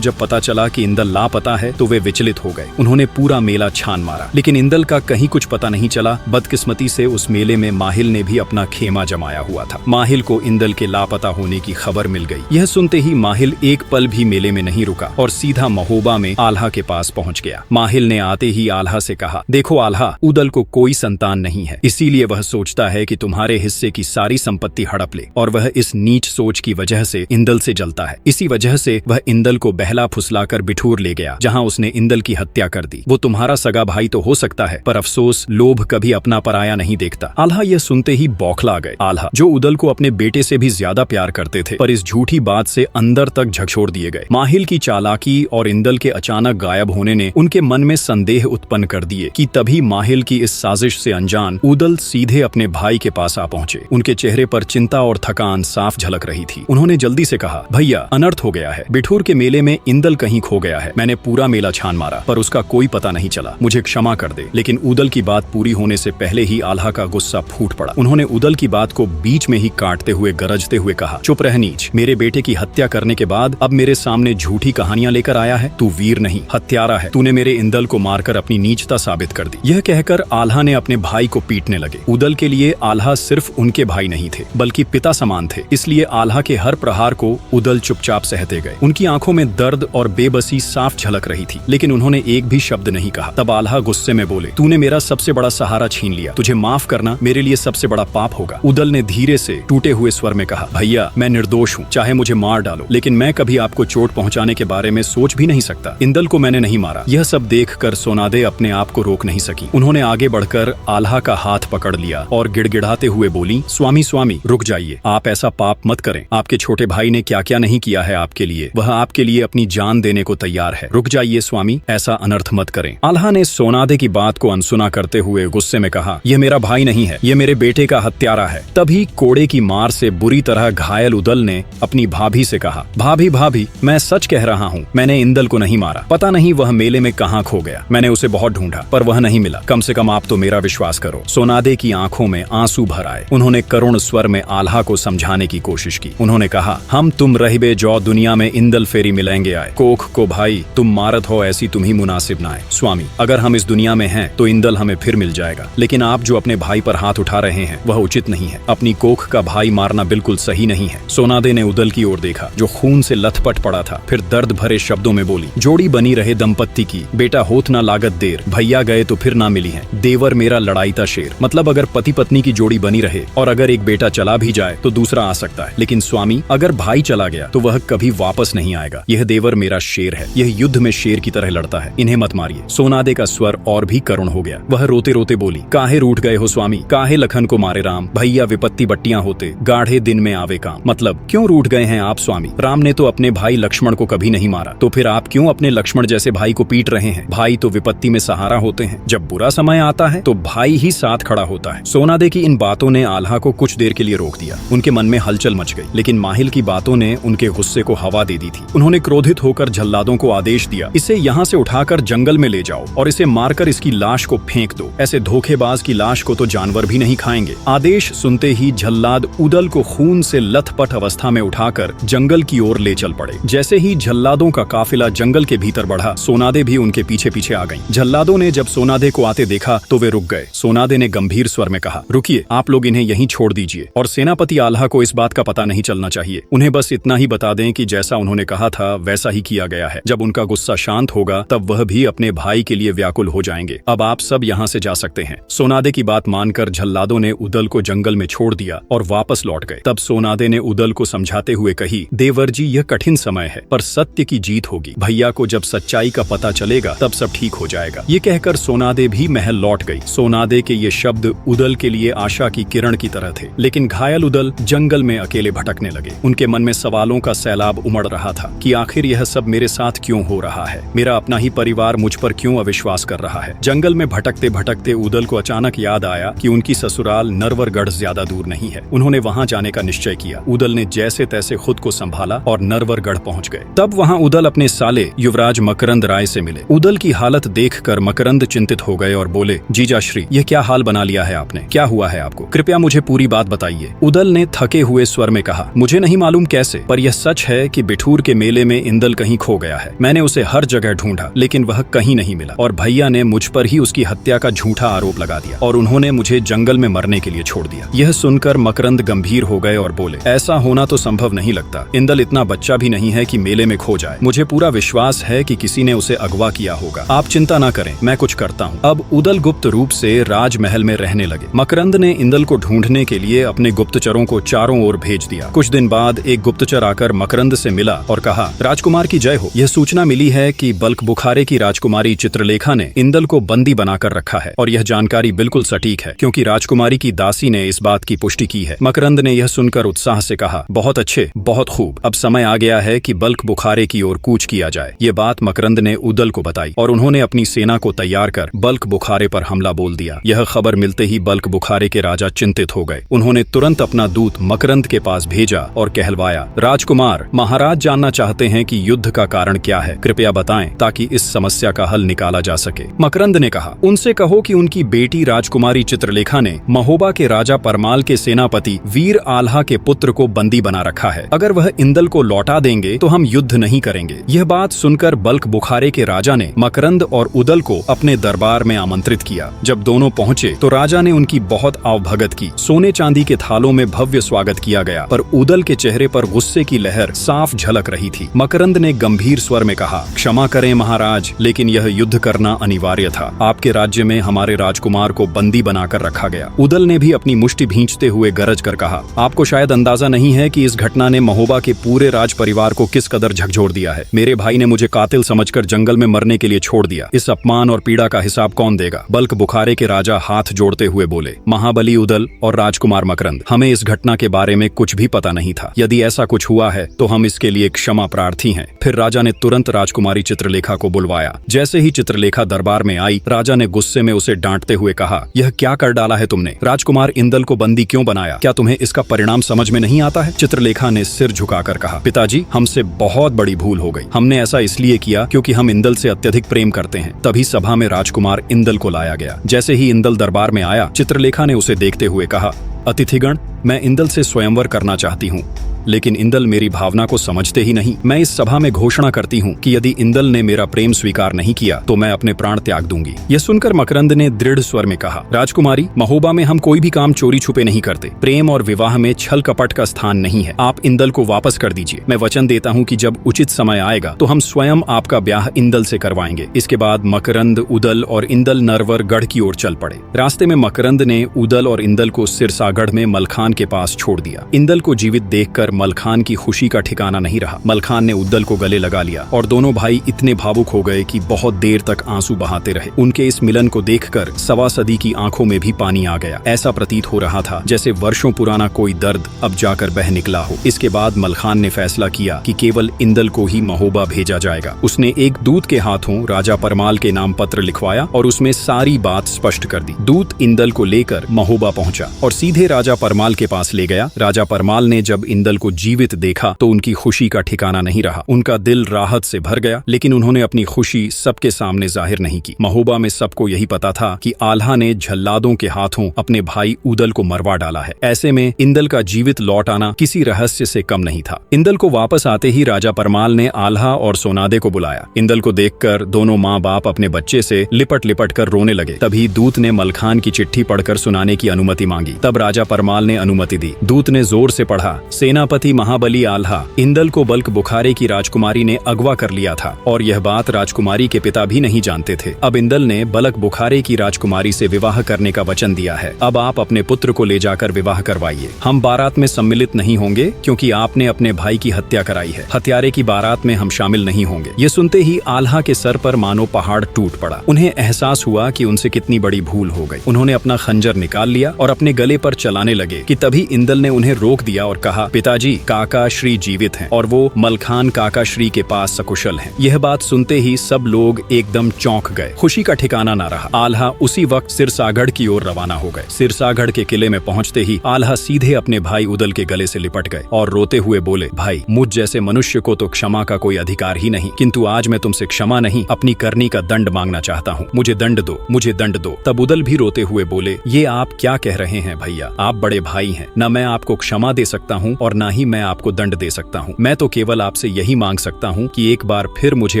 जब पता चला कि इंदल लापता है तो वे विचलित हो गए। उन्होंने पूरा मेला छान मारा, लेकिन इंदल का कहीं कुछ पता नहीं चला। बदकिस्मती से उस मेले में माहिल ने भी अपना खेमा जमाया हुआ था। माहिल को इंदल के लापता होने की खबर मिल गई। यह सुनते ही माहिल एक पल भी मेले में नहीं रुका और सीधा महोबा में आल्हा के पास पहुंच गया। माहिल ने आते ही आल्हा से कहा, देखो आल्हा, उदल को कोई संतान नहीं है, इसीलिए वह सोचता है कि तुम्हारे हिस्से की सारी संपत्ति हड़प ले, और वह इस नीच सोच की वजह से इंदल से जलता है। इसी वजह से वह इंदल को बहला फुसलाकर बिठूर ले गया, जहां उसने इंदल की हत्या कर दी। वो तुम्हारा सगा भाई तो हो सकता है, पर अफसोस लोभ कभी अपना पराया नहीं देखता। आल्हा यह सुनते ही बौखला गए। आल्हा, जो उदल को अपने बेटे से भी ज्यादा प्यार करते थे, पर इस झूठी बात से अंदर तक झकझोर दिए गए। माहिल की चालाकी और इंदल के अचानक गायब होने ने उनके मन में संदेह उत्पन्न कर दिए कि तभी माहिल की इस साजिश से अनजान उदल सीधे अपने भाई के पास आ पहुंचे। उनके चेहरे पर चिंता और थकान साफ झलक रही थी। उन्होंने जल्दी से कहा, भैया अनर्थ हो गया है। बिठूर के मेले में इंदल कहीं खो गया है। मैंने पूरा मेला छान मारा, पर उसका कोई पता नहीं चला। मुझे क्षमा कर दे। लेकिन उदल की बात पूरी होने से पहले ही आल्हा का गुस्सा फूट पड़ा। उन्होंने उदल की बात को बीच में ही काटते हुए गरजते हुए कहा, चुप रह नीच। मेरे बेटे की हत्या करने के बाद अब मेरे सामने झूठी कहानियां लेकर आया है। तू वीर नहीं, हत्यारा है। तूने मेरे इंदल को मारकर अपनी नीचता साबित कर दी। यह कहकर आल्हा ने अपने भाई को पीटने लगे। उदल के लिए आल्हा सिर्फ उनके भाई नहीं थे, बल्कि पिता समान थे। इसलिए आल्हा के हर प्रहार को उदल चुपचाप सहते गए। उनकी आंखों में दर्द और बेबसी साफ झलक रही थी, लेकिन उन्होंने एक भी शब्द नहीं कहा। तब आल्हा गुस्से में बोले, तूने मेरा सबसे बड़ा सहारा छीन लिया। तुझे माफ करना मेरे लिए सबसे बड़ा पाप होगा। उदल ने धीरे से टूटे हुए स्वर में कहा, भैया मैं निर्दोष हूँ, चाहे मुझे मार डालो, लेकिन मैं कभी आपको चोट पहुँचाने के बारे में सोच भी नहीं सकता। इंदल को मैंने नहीं मारा। यह सब देखकर सोनादे अपने आप को रोक नहीं सकी। उन्होंने आगे बढ़कर आल्हा का हाथ पकड़ लिया और गिड़गिड़ाते हुए बोली, स्वामी स्वामी रुक जाइए, आप ऐसा पाप मत करें। आपके छोटे भाई ने क्या क्या नहीं किया है आपके लिए। वह आपके लिए अपनी जान देने को तैयार है। रुक जाइए स्वामी, ऐसा अनर्थ मत करें। आल्हा ने सोनादे की बात को अनसुना करते हुए गुस्से में कहा, यह मेरा भाई नहीं है, यह मेरे बेटे का हत्यारा है। तभी कोड़े की मार से बुरी तरह घायल उदल ने अपनी भाभी से कहा, भाभी भाभी मैं सच कह रहा हूँ, मैंने इंदल को नहीं मारा। पता नहीं वह मेले में कहाँ खो गया। मैंने उसे बहुत ढूंढा, पर वह नहीं मिला। कम से कम आप तो मेरा विश्वास करो। सोनादे की आंखों में आंसू भर आए। उन्होंने करुण स्वर में आल्हा को समझाने की कोशिश की। उन्होंने कहा, हम तुम रहबे जो दुनिया में इंदल फेरी मिलेंगे आए। कोख को भाई तुम मारत हो, ऐसी तुम ही मुनासिब ना आए। स्वामी, अगर हम इस दुनिया में हैं तो इंदल हमें फिर मिल जाएगा, लेकिन आप जो अपने भाई पर हाथ उठा रहे हैं वह उचित नहीं है। अपनी कोख का भाई मारना बिल्कुल सही नहीं है। सोनादे ने उदल की ओर देखा, जो खून से लथपथ पड़ा था। फिर दर्द भरे शब्दों में बोली, जोड़ी बनी रहे दंपत्ति की, बेटा होत ना लागत देर। भैया गए तो फिर ना मिली है, देवर मेरा लड़ाईता शेर। मतलब अगर पति पत्नी की जोड़ी बनी रहे और अगर एक बेटा चला भी जाए तो दूसरा आ सकता है, लेकिन स्वामी अगर भाई चला गया तो वह कभी वापस नहीं आएगा। यह देवर मेरा शेर है, यह युद्ध में शेर की तरह लड़ता है, इन्हें मत मारिए। सोनादे का स्वर और भी करुण हो गया। वह रोते रोते बोली, काहे रूठ गए हो स्वामी, काहे लखन को मारे राम। भैया विपत्ति बट्टियां होते, गाढ़े दिन में आवे काम। मतलब क्यों रूठ गए हैं आप स्वामी? राम ने तो अपने भाई लक्ष्मण को कभी नहीं मारा, तो फिर आप क्यों अपने लक्ष्मण जैसे भाई को पीट रहे हैं? भाई तो विपत्ति में सहारा होते हैं, जब बुरा समय आता है तो भाई ही साथ खड़ा होता है। सोनादे की इन बातों ने आल्हा को कुछ देर के लिए रोक दिया। उनके मन में हलचल मच गई, लेकिन माहिल की बातों ने उनके गुस्से को हवा दे दी थी। उन्होंने क्रोधित होकर जल्लादों को आदेश दिया, इसे यहाँ से उठाकर जंगल में ले जाओ और इसे मारकर इसकी लाश को फेंक दो। ऐसे धोखेबाज की लाश को तो जानवर भी नहीं खाएंगे। आदेश सुनते ही जल्लाद उदल को खून से लथपथ अवस्था में उठाकर जंगल की ओर ले चल पड़े। जैसे ही जल्लादों का काफिला जंगल के भीतर बढ़ा, सोनादे भी उनके पीछे पीछे आ गईं। जल्लादों ने जब सोनादे को आते देखा तो वे रुक गए। सोनादे ने गंभीर स्वर में कहा, रुकिए, आप लोग इन्हें यहीं छोड़ दीजिए और सेनापति आल्हा को इस बात का पता नहीं चलना चाहिए। उन्हें बस इतना ही बता दें कि जैसा उन्होंने कहा था वैसा ही किया गया है। जब उनका गुस्सा शांत होगा तब वह भी अपने भाई के लिए व्याकुल हो जाएंगे। अब आप सब यहाँ से जा सकते हैं। सोनादे की बात मानकर जल्लादों ने उदल को जंगल में छोड़ दिया और वापस लौट गए। तब सोनादे ने उदल को समझाते हुए कही, देवर जी यह कठिन समय है, पर सत्य की जीत होगी। भैया को जब सच्चाई का पता चलेगा तब सब ठीक हो जाएगा। ये कहकर सोनादे भी महल लौट गई। सोनादे के ये शब्द उदल के लिए आशा की किरण की तरह थे, लेकिन घायल उदल जंगल में अकेले भटकने लगे। उनके मन में सवालों का सैलाब उमड़ रहा था कि आखिर यह सब मेरे साथ क्यों हो रहा है? मेरा अपना ही परिवार मुझ पर क्यों अविश्वास कर रहा है? जंगल में भटकते भटकते उदल को अचानक याद आया कि उनकी ससुराल नरवरगढ़ ज्यादा दूर नहीं है। उन्होंने वहां जाने का निश्चय किया। उदल ने जैसे तैसे खुद को संभाला और नरवरगढ़ पहुंच गए। तब वहां उदल अपने साले युवराज मकरंद राय से मिले। उदल की हालत देखकर मकरंद चिंतित हो गए और बोले, जीजाश्री यह क्या हाल बना लिया है आपने? क्या हुआ हुआ है आपको? कृपया मुझे पूरी बात बताइए। उदल ने थके हुए स्वर में कहा, मुझे नहीं मालूम कैसे, पर यह सच है कि बिठूर के मेले में इंदल कहीं खो गया है। मैंने उसे हर जगह ढूंढा, लेकिन वह कहीं नहीं मिला और भैया ने मुझ पर ही उसकी हत्या का झूठा आरोप लगा दिया और उन्होंने मुझे जंगल में मरने के लिए छोड़ दिया। यह सुनकर मकरंद गंभीर हो गए और बोले, ऐसा होना तो संभव नहीं लगता। इंदल इतना बच्चा भी नहीं है कि मेले में खो जाए। मुझे पूरा विश्वास है कि किसी ने उसे अगवा किया होगा। आप चिंता न करें, मैं कुछ करता हूँ। अब उदल गुप्त रूप से राजमहल में रहने लगे। मकरंद ने इंदल को ढूंढने के लिए अपने गुप्तचरों को चारों ओर भेज दिया। कुछ दिन बाद एक गुप्तचर आकर मकरंद से मिला और कहा, राजकुमार की जय हो। यह सूचना मिली है कि बल्क बुखारे की राजकुमारी चित्रलेखा ने इंदल को बंदी बनाकर रखा है और यह जानकारी बिल्कुल सटीक है क्योंकि राजकुमारी की दासी ने इस बात की पुष्टि की है। मकरंद ने यह सुनकर उत्साह से कहा, बहुत अच्छे, बहुत खूब। अब समय आ गया है कि बल्क बुखारे की ओर कूच किया जाए। ये बात मकरंद ने उदल को बताई और उन्होंने अपनी सेना को तैयार कर बल्क बुखारे पर हमला बोल दिया। यह खबर मिलते ही बल्क बुखारे के राजा चिंतित हो गए। उन्होंने तुरंत अपना दूत मकरंद के पास भेजा और कहलवाया, राजकुमार, महाराज जानना चाहते हैं कि युद्ध का कारण क्या है। कृपया बताएं ताकि इस समस्या का हल निकाला जा सके। मकरंद ने कहा, उनसे कहो कि उनकी बेटी राजकुमारी चित्रलेखा ने महोबा के राजा परमाल के सेनापति वीर आल्हा के पुत्र को बंदी बना रखा है। अगर वह इंदल को लौटा देंगे तो हम युद्ध नहीं करेंगे। यह बात सुनकर बल्क बुखारे के राजा ने मकरंद और उदल को अपने दरबार में आमंत्रित किया। जब दोनों पहुंचे तो राजा ने उनकी बहुत आवभगत की। सोने चांदी के थालों में भव्य स्वागत किया गया, पर उदल के चेहरे पर गुस्से की लहर साफ झलक रही थी। मकरंद ने गंभीर स्वर में कहा, क्षमा करें महाराज, लेकिन यह युद्ध करना अनिवार्य था। आपके राज्य में हमारे राजकुमार को बंदी बनाकर रखा गया। उदल ने भी अपनी मुष्टि भींचते हुए गरज कर कहा, आपको शायद अंदाजा नहीं है कि इस घटना ने महोबा के पूरे राज परिवार को किस कदर झकझोर दिया है। मेरे भाई ने मुझे कातिल समझकर जंगल में मरने के लिए छोड़ दिया। इस अपमान और पीड़ा का हिसाब कौन देगा? बल्क बुखारे के राजा हाथ जोड़ते हुए बोले, महाबली उदल और राजकुमार मकरंद, हमें इस घटना के बारे में कुछ भी पता नहीं था। यदि ऐसा कुछ हुआ है तो हम इसके लिए क्षमा प्रार्थी हैं। फिर राजा ने तुरंत राजकुमारी चित्रलेखा को बुलवाया। जैसे ही चित्रलेखा दरबार में आई, राजा ने गुस्से में उसे डांटते हुए कहा, यह क्या कर डाला है तुमने? राजकुमार इंदल को बंदी क्यों बनाया? क्या तुम्हें इसका परिणाम समझ में नहीं आता है? चित्रलेखा ने सिर झुकाकर कहा, पिताजी, हमसे बहुत बड़ी भूल हो गई। हमने ऐसा इसलिए किया क्योंकि हम इंदल से अत्यधिक प्रेम करते हैं। तभी सभा में राजकुमार इंदल को लाया गया। जैसे ही इंदल दरबार में आया, चित्रलेखा ने उसे देखते हुए कहा, अतिथिगण, मैं इंदल से स्वयंवर करना चाहती हूँ, लेकिन इंदल मेरी भावना को समझते ही नहीं। मैं इस सभा में घोषणा करती हूँ कि यदि इंदल ने मेरा प्रेम स्वीकार नहीं किया तो मैं अपने प्राण त्याग दूंगी। यह सुनकर मकरंद ने दृढ़ स्वर में कहा, राजकुमारी, महोबा में हम कोई भी काम चोरी छुपे नहीं करते। प्रेम और विवाह में छल कपट का स्थान नहीं है। आप इंदल को वापस कर दीजिए। मैं वचन देता हूँ कि जब उचित समय आएगा तो हम स्वयं आपका ब्याह इंदल से करवाएंगे। इसके बाद मकरंद, उदल और इंदल नरवर गढ़ की ओर चल पड़े। रास्ते में मकरंद ने उदल और इंदल को सिरसागढ़ में मलखान के पास छोड़ दिया। इंदल को जीवित देखकर मलखान की खुशी का ठिकाना नहीं रहा। मलखान ने उदल को गले लगा लिया और दोनों भाई इतने भावुक हो गए कि बहुत देर तक आंसू बहाते रहे। उनके इस मिलन को देखकर 1.25 सदी की आंखों में भी पानी आ गया। ऐसा प्रतीत हो रहा था जैसे वर्षों पुराना कोई दर्द अब जाकर बह निकला हो। इसके बाद मलखान ने फैसला किया कि केवल इंदल को ही महोबा भेजा जाएगा। उसने एक दूत के हाथों राजा परमाल के नाम पत्र लिखवाया और उसमें सारी बात स्पष्ट कर दी। दूत इंदल को लेकर महोबा पहुंचा और सीधे राजा परमाल के पास ले गया। राजा परमाल ने जब इंदल को जीवित देखा तो उनकी खुशी का ठिकाना नहीं रहा। उनका दिल राहत से भर गया, लेकिन उन्होंने अपनी खुशी सबके सामने जाहिर नहीं की। महोबा में सबको यही पता था कि आल्हा ने झल्लादों के हाथों अपने भाई उदल को मरवा डाला है। ऐसे में इंदल का जीवित लौट आना किसी रहस्य से कम नहीं था। इंदल को वापस आते ही राजा परमाल ने आल्हा और सोनादे को बुलाया। इंदल को देखकर दोनों माँ बाप अपने बच्चे से लिपट लिपट कर रोने लगे। तभी दूत ने मलखान की चिट्ठी पढ़कर सुनाने की अनुमति मांगी। तब राजा परमाल ने अनुमति दी। दूत ने जोर से पढ़ा, सेनापति महाबली आल्हा, इंदल को बल्क बुखारे की राजकुमारी ने अगवा कर लिया था और यह बात राजकुमारी के पिता भी नहीं जानते थे। अब इंदल ने बल्क बुखारे की राजकुमारी से विवाह करने का वचन दिया है। अब आप अपने पुत्र को ले जाकर विवाह करवाइए। हम बारात में सम्मिलित नहीं होंगे क्योंकि आपने अपने भाई की हत्या कराई है। हत्यारे की बारात में हम शामिल नहीं होंगे। ये सुनते ही आल्हा के सर पर मानो पहाड़ टूट पड़ा। उन्हें एहसास हुआ कि उनसे कितनी बड़ी भूल हो गई। उन्होंने अपना खंजर निकाल लिया और अपने गले पर चलाने लगे कि तभी इंदल ने उन्हें रोक दिया और कहा, पिताजी, पिताजी काका श्री जीवित हैं और वो मलखान काका श्री के पास सकुशल हैं। यह बात सुनते ही सब लोग एकदम चौंक गए। खुशी का ठिकाना न रहा। आल्हा उसी वक्त सिरसागढ़ की ओर रवाना हो गए। सिरसागढ़ के किले में पहुंचते ही आल्हा सीधे अपने भाई उदल के गले से लिपट गए और रोते हुए बोले, भाई मुझ जैसे मनुष्य को तो क्षमा का कोई अधिकार ही नहीं, किंतु आज मैं तुमसे क्षमा नहीं अपनी करनी का दंड मांगना चाहता हूँ। मुझे दंड दो, मुझे दंड दो। तब उदल भी रोते हुए बोले, ये आप क्या कह रहे हैं भैया, आप बड़े भाई हैं, न मैं आपको क्षमा दे सकता हूँ और न ही मैं आपको दंड दे सकता हूँ। मैं तो केवल आपसे यही मांग सकता हूँ कि एक बार फिर मुझे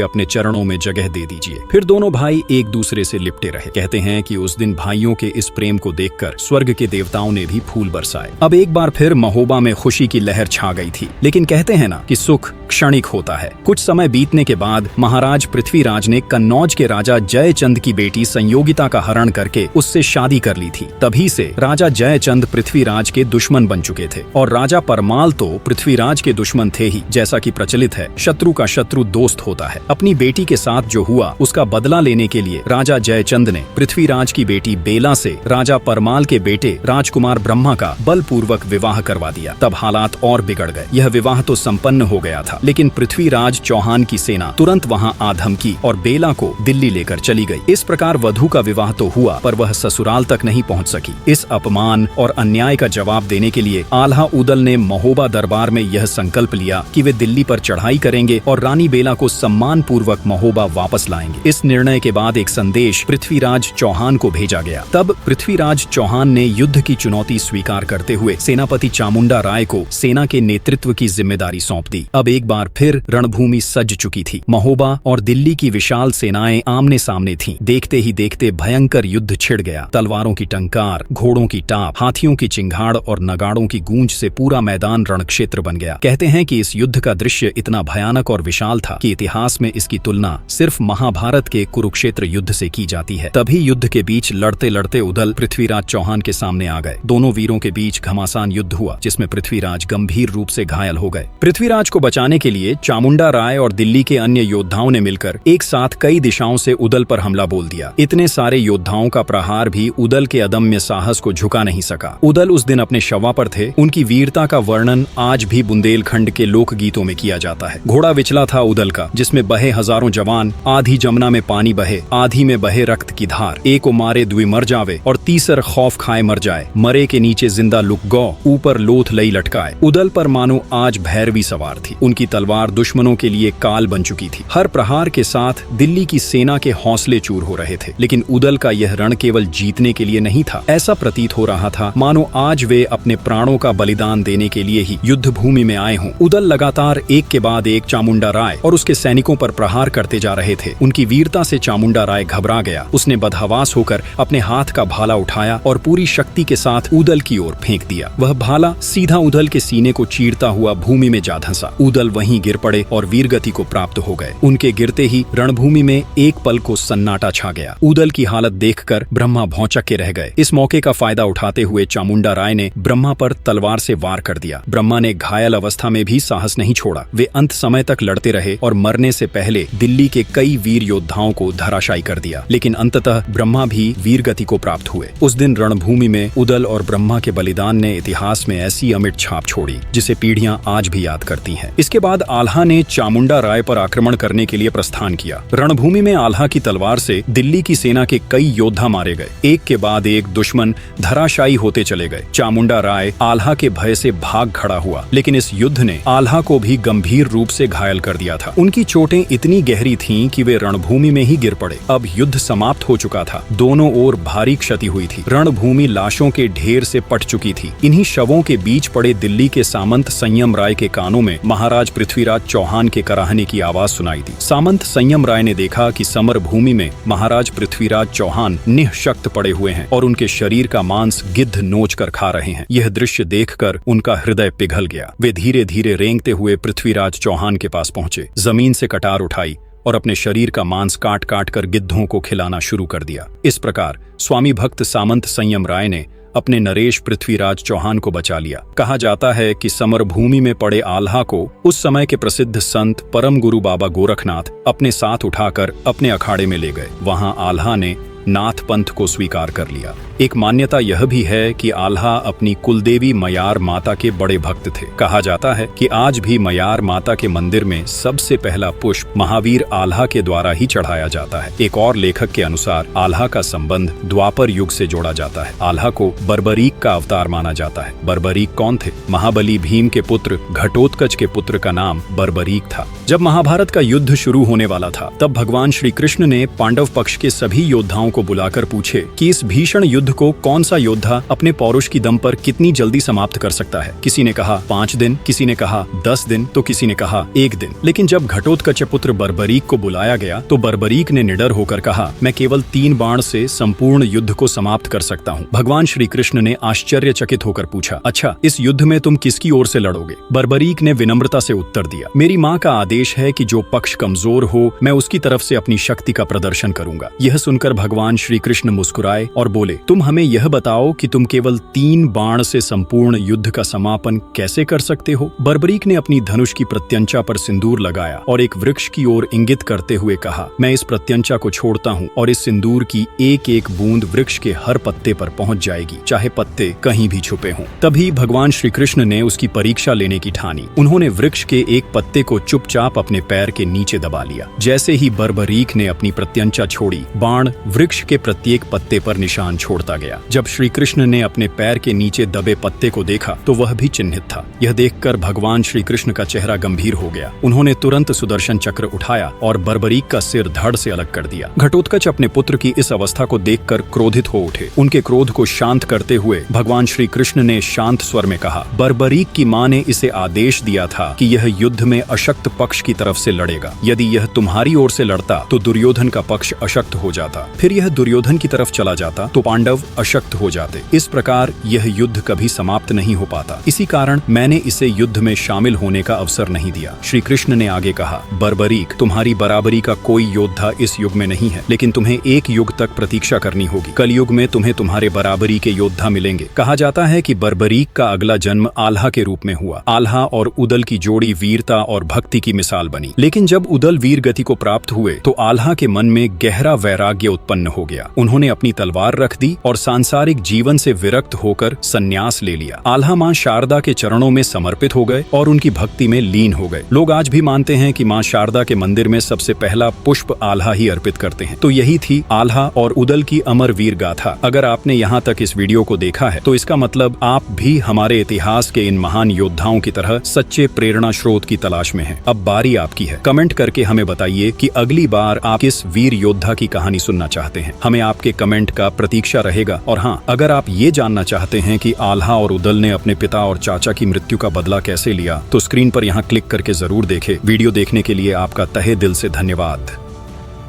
अपने चरणों में जगह दे दीजिए। फिर दोनों भाई एक दूसरे से लिपटे रहे। कहते हैं कि उस दिन भाइयों के इस प्रेम को देखकर स्वर्ग के देवताओं ने भी फूल बरसाए। अब एक बार फिर महोबा में खुशी की लहर छा गई थी। लेकिन कहते हैं ना कि सुख क्षणिक होता है। कुछ समय बीतने के बाद महाराज पृथ्वीराज ने कन्नौज के राजा जयचंद की बेटी संयोगिता का हरण करके उससे शादी कर ली थी। तभी से राजा जयचंद पृथ्वीराज के दुश्मन बन चुके थे और राजा परमाल तो पृथ्वीराज के दुश्मन थे ही। जैसा कि प्रचलित है, शत्रु का शत्रु दोस्त होता है। अपनी बेटी के साथ जो हुआ उसका बदला लेने के लिए राजा जयचंद ने पृथ्वीराज की बेटी बेला से राजा परमाल के बेटे राजकुमार ब्रह्मा का बलपूर्वक विवाह करवा दिया। तब हालात और बिगड़ गए। यह विवाह तो संपन्न हो गया था, लेकिन पृथ्वीराज चौहान की सेना तुरंत वहां आ धमकी और बेला को दिल्ली लेकर चली गई। इस प्रकार वधू का विवाह तो हुआ, पर वह ससुराल तक नहीं पहुंच सकी। इस अपमान और अन्याय का जवाब देने के लिए आल्हा उदल ने महोबा दरबार में यह संकल्प लिया कि वे दिल्ली पर चढ़ाई करेंगे और रानी बेला को सम्मान पूर्वक महोबा वापस लाएंगे। इस निर्णय के बाद एक संदेश पृथ्वीराज चौहान को भेजा गया। तब पृथ्वीराज चौहान ने युद्ध की चुनौती स्वीकार करते हुए सेनापति चामुंडा राय को सेना के नेतृत्व की जिम्मेदारी सौंप दी। अब एक बार फिर रणभूमि सज चुकी थी। महोबा और दिल्ली की विशाल सेनाएं आमने सामने थीं। देखते ही देखते भयंकर युद्ध छिड़ गया। तलवारों की टंकार, घोड़ों की टाप, हाथियों की चिंगाड़ और नगाड़ों की गूंज से पूरा मैदान रणक्षेत्र बन गया। कहते हैं कि इस युद्ध का दृश्य इतना भयानक और विशाल था कि इतिहास में इसकी तुलना सिर्फ महाभारत के कुरुक्षेत्र युद्ध से की जाती है। तभी युद्ध के बीच लड़ते लड़ते उदल पृथ्वीराज चौहान के सामने आ गए। दोनों वीरों के बीच घमासान युद्ध हुआ, जिसमें पृथ्वीराज गंभीर रूप से घायल हो गए। पृथ्वीराज को बचाने के लिए चामुंडा राय और दिल्ली के अन्य योद्धाओं ने मिलकर एक साथ कई दिशाओं से उदल पर हमला बोल दिया। इतने सारे योद्धाओं का प्रहार भी उदल के अदम्य साहस को झुका नहीं सका। उदल उस दिन अपने शवा पर थे। उनकी वीरता का वर्णन आज भी बुंदेलखंड के लोक गीतों में किया जाता है। घोड़ा विचला था उदल का, जिसमें बहे हजारों जवान, आधी जमुना में पानी बहे, आधी में बहे रक्त की धार, एको मारे दुई मर जावे और तीसर खौफ खाए मर जाए, मरे के नीचे जिंदा लुक गौ, ऊपर लोथ लई लटकाए। उदल पर मानो आज भैरवी सवार थी। उनकी तलवार दुश्मनों के लिए काल बन चुकी थी। हर प्रहार के साथ दिल्ली की सेना के हौसले चूर हो रहे थे। लेकिन उदल का यह रण केवल जीतने के लिए नहीं था। ऐसा प्रतीत हो रहा था मानो आज वे अपने प्राणों का बलिदान देने के लिए ही युद्ध भूमि में आए हों। उदल लगातार एक के बाद एक चामुंडा राय और उसके सैनिकों पर प्रहार करते जा रहे थे। उनकी वीरता से चामुंडा राय घबरा गया। उसने बदहवास होकर अपने हाथ का भाला उठाया और पूरी शक्ति के साथ उदल की ओर फेंक दिया। वह भाला सीधा उदल के सीने को चीरता हुआ भूमि में जा धंसा। उदल वहीं गिर पड़े और वीरगति को प्राप्त हो गए। उनके गिरते ही रणभूमि में एक पल को सन्नाटा छा गया। उदल की हालत देखकर ब्रह्मा भौंचक के रह गए। इस मौके का फायदा उठाते हुए चामुंडा राय ने ब्रह्मा पर तलवार से वार कर दिया। ब्रह्मा ने घायल अवस्था में भी साहस नहीं छोड़ा। वे अंत समय तक लड़ते रहे और मरने से पहले दिल्ली के कई वीर योद्धाओं को धराशायी कर दिया। लेकिन अंततः ब्रह्मा भी वीरगति को प्राप्त हुए। उस दिन रणभूमि में उदल और ब्रह्मा के बलिदान ने इतिहास में ऐसी अमिट छाप छोड़ी जिसे पीढ़ियां आज भी याद करती हैं। इसके बाद आल्हा ने चामुंडा राय पर आक्रमण करने के लिए प्रस्थान किया। रणभूमि में आल्हा की तलवार से दिल्ली की सेना के कई योद्धा मारे गए। एक के बाद एक दुश्मन धराशायी होते चले गए। चामुंडा राय आल्हा के भय से भाग खड़ा हुआ, लेकिन इस युद्ध ने आल्हा को भी गंभीर रूप से घायल कर दिया था। उनकी चोटें इतनी गहरी थीं कि वे रणभूमि में ही गिर पड़े। अब युद्ध समाप्त हो चुका था। दोनों ओर भारी क्षति हुई थी। रणभूमि लाशों के ढेर से पट चुकी थी। इन्हीं शवों के बीच पड़े दिल्ली के सामंत संयम राय के कानों में महाराज पृथ्वीराज चौहान के कराहने की आवाज सुनाई दी। सामंत संयम राय ने देखा कि समर भूमि में महाराज पृथ्वीराज चौहान निःशक्त पड़े हुए हैं और उनके शरीर का मांस गिद्ध नोच कर खा रहे हैं। यह दृश्य देखकर उनका हृदय पिघल गया। वे धीरे धीरे रेंगते हुए पृथ्वीराज चौहान के पास पहुंचे, जमीन से कटार उठाई और अपने शरीर का मांस काट काट कर गिद्धों को खिलाना शुरू कर दिया। इस प्रकार स्वामी भक्त सामंत संयम राय ने अपने नरेश पृथ्वीराज चौहान को बचा लिया। कहा जाता है कि समर भूमि में पड़े आल्हा को उस समय के प्रसिद्ध संत परम गुरु बाबा गोरखनाथ अपने साथ उठाकर अपने अखाड़े में ले गए। वहां आल्हा ने नाथ पंथ को स्वीकार कर लिया। एक मान्यता यह भी है कि आल्हा अपनी कुलदेवी मयार माता के बड़े भक्त थे। कहा जाता है कि आज भी मयार माता के मंदिर में सबसे पहला पुष्प महावीर आल्हा के द्वारा ही चढ़ाया जाता है। एक और लेखक के अनुसार आल्हा का संबंध द्वापर युग से जोड़ा जाता है। आल्हा को बर्बरीक का अवतार माना जाता है। बर्बरीक कौन थे? महाबली भीम के पुत्र घटोत्कच के पुत्र का नाम बर्बरीक था। जब महाभारत का युद्ध शुरू होने वाला था, तब भगवान श्री कृष्ण ने पांडव पक्ष के सभी योद्धाओं को बुलाकर पूछे कि इस भीषण युद्ध को कौन सा योद्धा अपने पौरुष की दम पर कितनी जल्दी समाप्त कर सकता है। किसी ने कहा 5 दिन, किसी ने कहा 10 दिन, तो किसी ने कहा 1 दिन। लेकिन जब घटोत्कच पुत्र बर्बरीक को बुलाया गया तो बर्बरीक ने निडर होकर कहा, मैं केवल 3 बाण से संपूर्ण युद्ध को समाप्त कर सकता हूँ। भगवान श्री कृष्ण ने आश्चर्यचकित होकर पूछा, अच्छा, इस युद्ध में तुम किसकी ओर से लड़ोगे? बर्बरीक ने विनम्रता से उत्तर दिया, मेरी माँ का आदेश है कि जो पक्ष कमजोर हो मैं उसकी तरफ से अपनी शक्ति का प्रदर्शन करूंगा। यह सुनकर भगवान श्री कृष्ण मुस्कुराए और बोले, तुम हमें यह बताओ कि तुम केवल 3 बाण से संपूर्ण युद्ध का समापन कैसे कर सकते हो? बर्बरीक ने अपनी धनुष की प्रत्यंचा पर सिंदूर लगाया और एक वृक्ष की ओर इंगित करते हुए कहा, मैं इस प्रत्यंचा को छोड़ता हूँ और इस सिंदूर की एक एक बूंद वृक्ष के हर पत्ते पर पहुंच जाएगी, चाहे पत्ते कहीं भी छुपे हों। तभी भगवान श्री कृष्ण ने उसकी परीक्षा लेने की ठानी। उन्होंने वृक्ष के एक पत्ते को चुपचाप अपने पैर के नीचे दबा लिया। जैसे ही बर्बरीक ने अपनी प्रत्यंचा छोड़ी, बाण वृक्ष के प्रत्येक पत्ते पर निशान छोड़ता गया। जब श्री कृष्ण ने अपने पैर के नीचे दबे पत्ते को देखा तो वह भी चिन्हित था। यह देखकर भगवान श्री कृष्ण का चेहरा गंभीर हो गया। उन्होंने तुरंत सुदर्शन चक्र उठाया और बर्बरीक का सिर धड़ से अलग कर दिया। घटोत्कच अपने पुत्र की इस अवस्था को देखकर क्रोधित हो उठे। उनके क्रोध को शांत करते हुए भगवान श्री कृष्ण ने शांत स्वर में कहा, बर्बरीक की माँ ने इसे आदेश दिया था कि यह युद्ध में अशक्त पक्ष की तरफ से लड़ेगा। यदि यह तुम्हारी ओर से लड़ता तो दुर्योधन का पक्ष अशक्त हो जाता, फिर यह दुर्योधन की तरफ चला जाता तो पांडव अशक्त हो जाते। इस प्रकार यह युद्ध कभी समाप्त नहीं हो पाता। इसी कारण मैंने इसे युद्ध में शामिल होने का अवसर नहीं दिया। श्री कृष्ण ने आगे कहा, बर्बरीक, तुम्हारी बराबरी का कोई योद्धा इस युग में नहीं है, लेकिन तुम्हें एक युग तक प्रतीक्षा करनी होगी। कलयुग में तुम्हें तुम्हारे बराबरी के योद्धा मिलेंगे। कहा जाता है कि बर्बरीक का अगला जन्म आल्हा के रूप में हुआ। आल्हा और उदल की जोड़ी वीरता और भक्ति की मिसाल बनी। लेकिन जब उदल वीर गति को प्राप्त हुए तो आल्हा के मन में गहरा वैराग्य उत्पन्न हो गया। उन्होंने अपनी तलवार रख दी और सांसारिक जीवन से विरक्त होकर संन्यास ले लिया। आल्हा मां शारदा के चरणों में समर्पित हो गए और उनकी भक्ति में लीन हो गए। लोग आज भी मानते हैं कि मां शारदा के मंदिर में सबसे पहला पुष्प आल्हा ही अर्पित करते हैं। तो यही थी आल्हा और उदल की अमर वीर गाथा। अगर आपने यहाँ तक इस वीडियो को देखा है तो इसका मतलब आप भी हमारे इतिहास के इन महान योद्धाओं की तरह सच्चे प्रेरणा स्रोत की तलाश में हैं। अब बारी आपकी है। कमेंट करके हमें बताइए कि अगली बार आप किस वीर योद्धा की कहानी सुनना चाहते हैं। हमें आपके कमेंट का प्रतीक्षा रहेगा। और हाँ, अगर आप ये जानना चाहते हैं कि आल्हा और उदल ने अपने पिता और चाचा की मृत्यु का बदला कैसे लिया, तो स्क्रीन पर यहाँ क्लिक करके जरूर देखें। वीडियो देखने के लिए आपका तहे दिल से धन्यवाद।